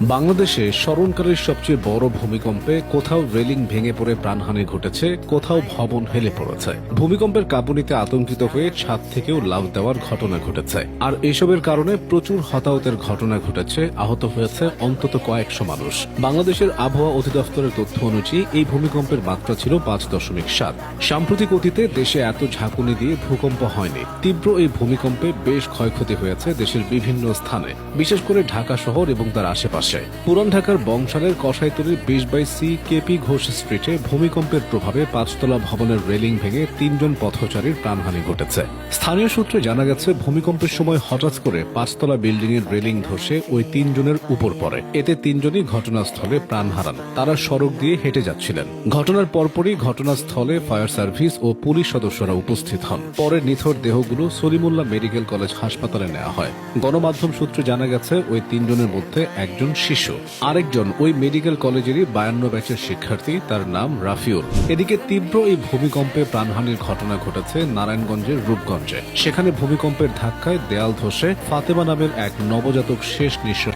বাংলাদেশে স্মরণকালের সবচেয়ে বড় ভূমিকম্পে কোথাও রেলিং ভেঙে পড়ে প্রাণহানি ঘটেছে, কোথাও ভবন হেলে পড়েছে। ভূমিকম্পের কাঁপুনিতে আতঙ্কিত হয়ে ছাদ থেকেও লাফ দেওয়ার ঘটনা ঘটেছে। আর এসবের কারণে প্রচুর হতাহতের ঘটনা ঘটেছে, আহত হয়েছে অন্তত কয়েকশো মানুষ। বাংলাদেশের আবহাওয়া অধিদপ্তরের তথ্য অনুযায়ী এই ভূমিকম্পের মাত্রা ছিল 5.7। সাম্প্রতিক অতীতে দেশে এত ঝাঁকুনি দিয়ে ভূকম্প হয়নি। তীব্র এই ভূমিকম্পে বেশ ক্ষয়ক্ষতি হয়েছে দেশের বিভিন্ন স্থানে, বিশেষ করে ঢাকা শহর এবং তার আশেপাশে। পুরান ঢাকার বংশালের কসাইতলীর 20/C কেপি ঘোষ স্ট্রিটে ভূমিকম্পের প্রভাবে 5তলা ভবনের রেলিং ভেঙে 3 জন পথচারীর প্রাণহানি ঘটেছে। স্থানীয় সূত্রে জানা গেছে, ভূমিকম্পের সময় হঠাৎ করে 5তলা বিল্ডিং এর রেলিং ধসে ওই 3 জনের উপর পড়ে। এতে 3 জনই ঘটনাস্থলে প্রাণ হারান। তারা সড়ক দিয়ে হেঁটে যাচ্ছিলেন। ঘটনার পরপরই ঘটনাস্থলে ফায়ার সার্ভিস ও পুলিশ সদস্যরা উপস্থিত হন। পরে নিথর দেহগুলো সলিমুল্লাহ মেডিকেল কলেজ হাসপাতালে নেওয়া হয়। গণমাধ্যম সূত্রে জানা গেছে, ওই 3 জনের মধ্যে একজন শিশু, আরেকজন ওই মেডিকেল কলেজেরই 52 ব্যাচের শিক্ষার্থী, তার নাম রাফিউল। এদিকে তীব্র এই ভূমিকম্পে প্রাণহানির ঘটনা ঘটেছে নারায়ণগঞ্জের রূপগঞ্জে। সেখানে ভূমিকম্পের ধাক্কায় দেয়াল ধসে ফাতেমা নামের এক নবজাতক শেষ নিঃশ্বাস